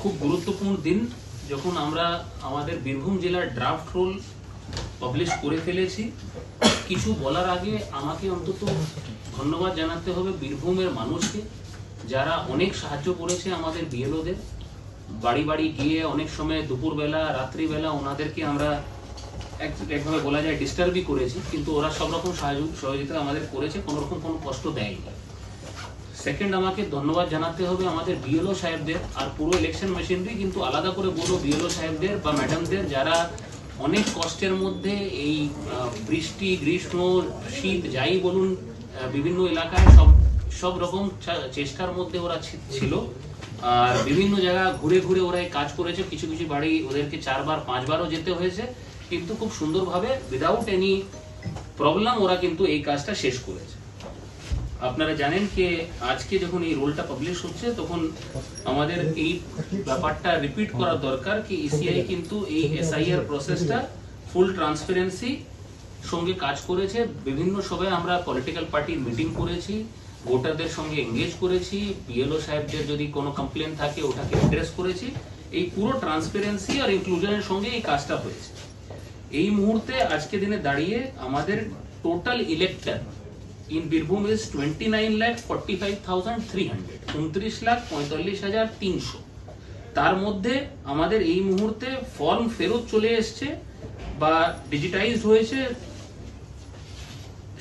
খুব গুরুত্বপূর্ণ দিন যখন আমরা আমাদের বীরভূম জেলার ড্রাফট রোল পাবলিশ করে ফেলেছি। কিছু বলার আগে আমাকে অন্তত ধন্যবাদ জানাতে হবে বীরভূমের মানুষকে, যারা অনেক সাহায্য করেছে আমাদের বিএলওদের। বাড়ি বাড়ি গিয়ে অনেক সময় দুপুরবেলা রাত্রিবেলা ওনাদেরকে আমরা একভাবে বলা যায় ডিস্টার্বই করেছি, কিন্তু ওরা সব রকম সহযোগিতা আমাদের করেছে, কোনো রকম কোনো কষ্ট দেয়নি। সেকেন্ড, আমাকে ধন্যবাদ জানাতে হবে আমাদের বিএলও সাহেবদের আর পুরো ইলেকশন মেশিনারি, কিন্তু আলাদা করে বলবো বিএলও সাহেবদের বা ম্যাডামদের, যারা অনেক কষ্টের মধ্যে এই বৃষ্টি গ্রীষ্ম শীত যাই বলুন বিভিন্ন এলাকায় সব রকম চেষ্টার মধ্যে ওরা ছিল। আর বিভিন্ন জায়গা ঘুরে ঘুরে ওরা এই কাজ করেছে। কিছু কিছু বাড়ি ওদেরকে 4বার 5বারও যেতে হয়েছে, কিন্তু খুব সুন্দরভাবে উইদাউট এনি প্রবলেম ওরা কিন্তু এই কাজটা শেষ করেছে। আপনারা জানেন যে আজকে যখন এই রোলটা পাবলিশ হচ্ছে তখন আমাদের এই ব্যাপারটা রিপিট করা দরকার কি ইসিআই কিন্তু এই এসআইআর প্রসেসটা ফুল ট্রান্সপারেন্সি সঙ্গে কাজ করেছে। বিভিন্ন সভায় আমরা পলিটিক্যাল পার্টির মিটিং করেছি, ভোটারদের সঙ্গে এঙ্গেজ করেছি, বিএলও সাহেবদের যদি কোনো কমপ্লেন থাকে ওটাকে অ্যাড্রেস করেছি। এই পুরো ট্রান্সপারেন্সি আর ইনক্লুশনের সঙ্গে এই কাজটা হয়েছে। এই মুহূর্তে আজকে দিনে দাঁড়িয়ে আমাদের total elector in Birbhum is 29,45,300, 29,45,300। তার মধ্যে আমাদের এই মুহূর্তে ফর্ম ফেরত চলে এসছে বা ডিজিটাইজড হয়েছে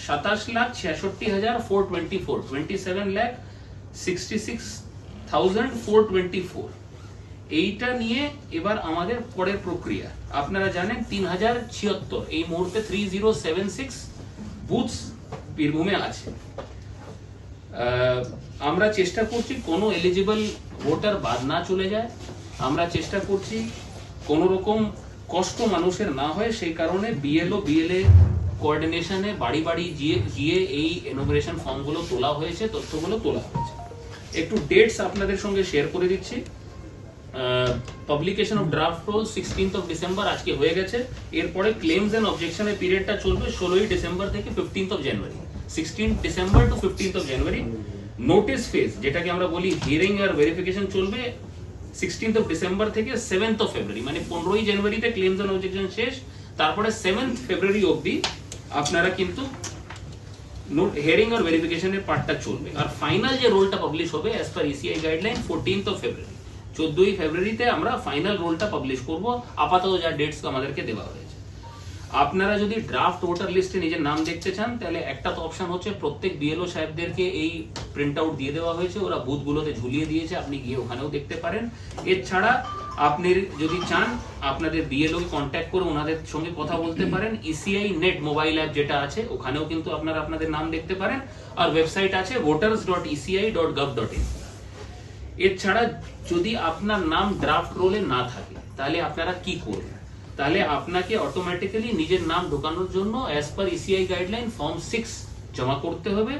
27,66,424, 27,66,424। এইটা নিয়ে এবার আমাদের পরের প্রক্রিয়া আপনারা জানেন 3,076 এই মুহূর্তে 3076 বুথস বীরভূমে আছে। আমরা চেষ্টা করছি কোনো এলিজিবল ভোটার বাদ না চলে যায়। আমরা চেষ্টা করছি কোনো রকম কষ্ট মানুষের না হয়, সেই কারণে বিএলও বিএলএ কোঅর্ডিনেশনে বাড়ি বাড়ি গিয়ে এই এনোমিনেশন ফর্মগুলো তোলা হয়েছে, তথ্যগুলো তোলা হয়েছে। একটু ডেটস আপনাদের সঙ্গে শেয়ার করে দিচ্ছি। Publication of draft roll 16th of December আজকে হয়ে গেছে। এরপরে ক্লেমস এন্ড অবজেকশনের পিরিয়ডটা চলবে 16ই ডিসেম্বর থেকে 15th of January, 16th December to 15th of January। Notice phase যেটাকে আমরা বলি হিয়ারিং আর ভেরিফিকেশন চলবে 16th of December থেকে 7th of February, মানে 15ই জানুয়ারিতে ক্লেমস এন্ড অবজেকশন শেষ। তারপরে 7th February অবধি আপনারা কিন্তু হিয়ারিং আর ভেরিফিকেশনের পার্টটা চলবে। আর ফাইনাল যে রোলটা পাবলিশ হবে as per ECI guideline 14th of February, 14ই ফেব্রুয়ারিতে আমরা ফাইনাল রোলটা পাবলিশ করব। আপাতত যা ডেটস আমাদেরকে দেওয়া হয়েছে। আপনারা যদি ড্রাফট ভোটার লিস্টে নিজের নাম দেখতে চান তাহলে একটা তো অপশন হচ্ছে প্রত্যেক বিএলও সাহেবদেরকে এই প্রিন্ট আউট দিয়ে দেওয়া হয়েছে, ওরা বুথগুলোতে ঝুলিয়ে দিয়েছে, আপনি গিয়ে ওখানেও দেখতে পারেন। এছাড়া আপনি যদি চান আপনাদের বিএলও কে কন্ট্যাক্ট করে ওনাদের সঙ্গে কথা বলতে পারেন। ইসিআই নেট মোবাইল অ্যাপ যেটা আছে ওখানেও কিন্তু আপনারা আপনাদের নাম দেখতে পারেন। আর ওয়েবসাইট আছে voters.eci.gov.in। এছাড়া যদি আপনার নাম ড্রাফট রোলে না থাকে তাহলে আপনারা কি করবেন? তাহলে আপনাকে অটোমেটিক্যালি নিজের নাম ঢোকানোর জন্য as per ECI guideline form 6 জমা করতে হবে।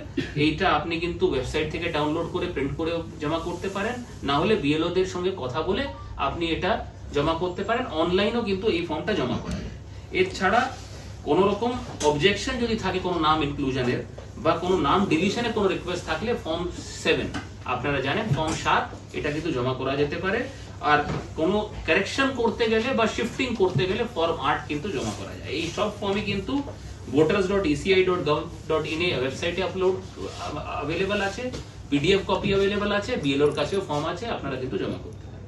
এইটা আপনি কিন্তু ওয়েবসাইট থেকে ডাউনলোড করে প্রিন্ট করে জমা করতে পারেন, না হলে বিএলওদের সঙ্গে কথা বলে আপনি এটা জমা করতে পারেন। অনলাইনেও কিন্তু এই ফর্মটা জমা করা যায়। এছাড়া কোনো রকম অবজেকশন যদি থাকে কোনো নাম ইনক্লুশনের বা কোনো নাম ডিলিশনের কোনো রিকোয়েস্ট থাকলে ফর্ম 7 আপনারা জানেন ফর্ম 7 এটা কিন্তু জমা করা যেতে পারে। আর কোনো কারেকশন করতে গেলে বা শিফটিং করতে গেলে ফর্ম 8 কিন্তু জমা করা যায়। এই সব ফর্মই কিন্তু voters.eci.gov.in এ ওয়েবসাইটে আপলোড अवेलेबल আছে, পিডিএফ কপি अवेलेबल আছে, বিএলওর কাছেও ফর্ম আছে, আপনারা কিন্তু জমা করতে পারেন।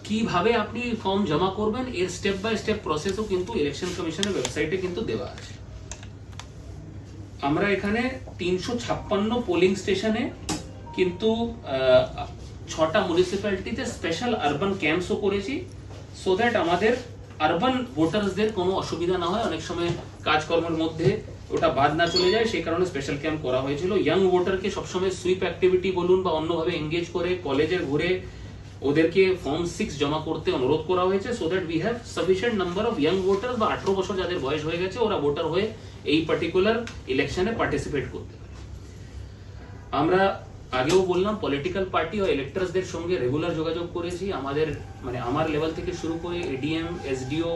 কিভাবে আপনি ফর্ম জমা করবেন এর স্টেপ বাই স্টেপ প্রসেসও কিন্তু ইলেকশন কমিশনের ওয়েবসাইটে কিন্তু দেওয়া আছে। আমরা এখানে 356 পোলিং স্টেশনে কিন্তু 6টা মিউনিসিপ্যালিটিতে স্পেশাল আরবান ক্যাম্পসও করেছি, সো দ্যাট আমাদের আরবান ভোটারসদের কোনো অসুবিধা না হয়, অনেক সময় কাজকর্মের মধ্যে ওটা বাদ না চলে যায়, সেই কারণে স্পেশাল ক্যাম্প করা হয়েছিল। ইয়াং ভোটারকে সবসময় সুইপ অ্যাক্টিভিটি বলুন বা অন্যভাবে এঙ্গেজ করে কলেজে ঘুরে ওদেরকে ফর্ম 6 জমা করতে অনুরোধ করা হয়েছে, so that we have sufficient number of young voters বা 18 বছর যাদের বয়স হয়ে গেছে ওরা ভোটার হয়ে এই পার্টিকুলার ইলেকশনে পার্টিসিপেট করতে পারে। আমরা আগেও বললাম পলিটিক্যাল পার্টি ও ইলেক্টরসদের সঙ্গে রেগুলার যোগাযোগ করেছি। আমাদের মানে আমার লেভেল থেকে শুরু করে এডিএম, এসডিও,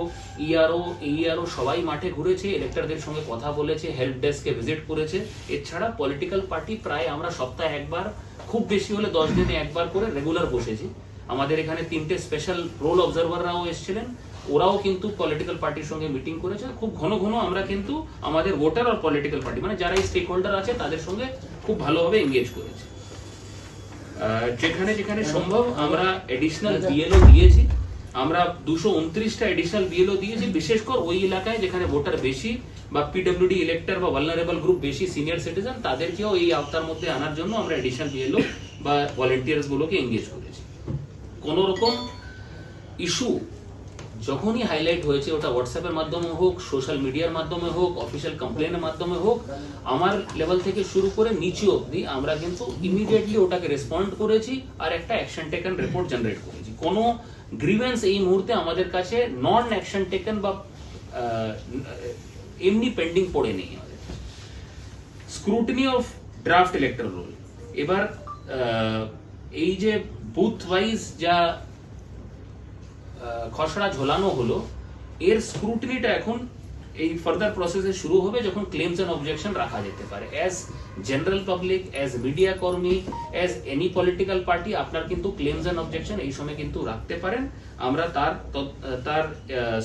ইআরও, এইআরও সবাই মাঠে ঘুরেছে, ইলেক্টরদের সঙ্গে কথা বলেছে, হেল্প ডেস্কে ভিজিট করেছে। এছাড়া পলিটিক্যাল পার্টি প্রায় আমরা সপ্তাহে একবার খুব বেশি হলে 10 দিনে একবার করে রেগুলার বসেছি। আমাদের এখানে 3টে স্পেশাল রোল অবজারভাররাও এসেছিলেন, ওরাও কিন্তু পলিটিক্যাল পার্টির সঙ্গে মিটিং করেছে। খুব ঘন ঘন আমরা কিন্তু আমাদের ভোটার আর পলিটিক্যাল পার্টি মানে যারা এই স্টেক হোল্ডার আছে তাদের সঙ্গে খুব ভালোভাবে এঙ্গেজ করেছি। যেখানে যেখানে সম্ভব আমরা এডিশনাল বিএলও দিয়েছি, আমরা 229টা এডিশনাল বিএলও দিয়েছি, বিশেষ করে ওই এলাকায় যেখানে ভোটার বেশি বা পিডব্লিউডি ইলেক্টর বা ভালনারেবল গ্রুপ বেশি, সিনিয়র সিটিজেন, তাদেরকেও এই আওতার মধ্যে আনার জন্য আমরা এডিশনাল বিএলও বা ভলেন্টিয়ার্স গুলোকে এঙ্গেজ করেছি। কোন রকম ইস্যু যখনই হাইলাইট হয়েছে, ওটা হোয়াটসঅ্যাপের মাধ্যমে হোক, সোশ্যাল মিডিয়ার মাধ্যমে হোক, অফিসিয়াল কমপ্লেনের মাধ্যমে হোক, আমার লেভেল থেকে শুরু করে নিচে অবধি আমরা কিন্তু ইমিডিয়েটলি ওটাকে রেসপন্ড করেছি আর একটা অ্যাকশন টেকেন রিপোর্ট জেনারেট করেছি। কোনো গ্রিভেন্স এই মুহূর্তে আমাদের কাছে নন অ্যাকশন টেকেন বা এমনি পেন্ডিং পড়ে নেই। Scrutiny of draft elector roll, এবার এই যে বুথ ওয়াইজ যা খসড়া ঝোলানো হলো, এর স্ক্রুটিনিটা এখন এই ফার্দার প্রসেসে শুরু হবে যখন ক্লেমস এন্ড অবজেকশন রাখা যেতে পারে। As general public, as media কর্মী, অ্যাজ এনি পলিটিক্যাল পার্টি, আপনার কিন্তু ক্লেমস এন্ড অবজেকশন এই সময় কিন্তু রাখতে পারেন। আমরা তার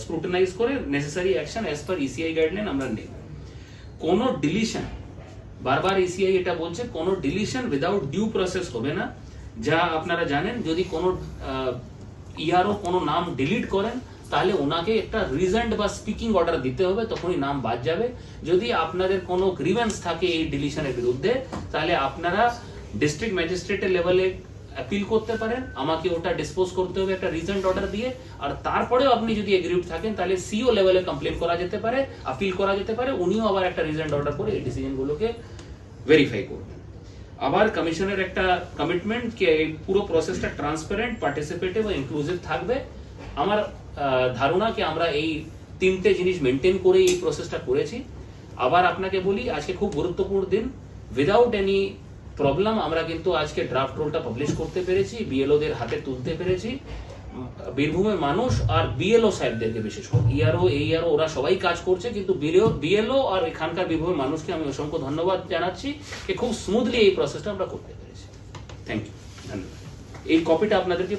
স্ক্রুটিনাইজ করে necessary action as per ECI guideline আমরা নেব। কোনো ডিলিশন, বারবার ইসিআই এটা বলছে, কোনো ডিলিশন উইদাউট ডিউ প্রসেস হবে না। যা আপনারা জানেন, যদি কোনো ইয়ারও কোনো নাম ডিলিট করেন তাহলে ওনাকে একটা রিজেন্ট বা স্পিকিং অর্ডার দিতে হবে, তখনই নাম বাদ যাবে। যদি আপনাদের কোনো গ্রিভেন্স থাকে এই ডিলিশনের বিরুদ্ধে, তাহলে আপনারা ডিস্ট্রিক্ট ম্যাজিস্ট্রেটের লেভেলে অ্যাপিল করতে পারেন, আমাকে ওটা ডিসপোজ করতে হবে একটা রিজেন্ট অর্ডার দিয়ে। আর তারপরেও আপনি যদি এগ্রিড থাকেন তাহলে সিও লেভেলে কমপ্লেন করা যেতে পারে, আপিল করা যেতে পারে, উনিও আবার একটা রিজেন্ট অর্ডার করে এই ডিসিশনগুলোকে ভেরিফাই করবেন। আবার কমিশনের একটা কমিটমেন্ট যে এই পুরো প্রসেসটা ট্রান্সপারেন্ট, পার্টিসিপেটিভ ও ইনক্লুসিভ থাকবে। আমার ধারণা কি আমরা এই 3টে জিনিস মেনটেন করে এই প্রসেসটা করেছি। আবার আপনাকে বলি, আজকে খুব গুরুত্বপূর্ণ দিন, উইদাউট এনি প্রবলেম আমরা কিন্তু আজকে ড্রাফট রোলটা পাবলিশ করতে পেরেছি, বিএলওদের হাতে তুলতে পেরেছি। বীরভূমের মানুষ আর বিএলও সাহেবদেরকে, বিশেষ করে ইআরও এইআরও ওরা সবাই কাজ করছে, কিন্তু বিএলও আর এখানকার বীরভূমের মানুষকে আমি অসংখ্য ধন্যবাদ জানাচ্ছি যে খুব স্মুথলি এই প্রসেসটা আমরা করতে পেরেছি। থ্যাংক ইউ, ধন্যবাদ। এই কপিটা আপনাদেরকে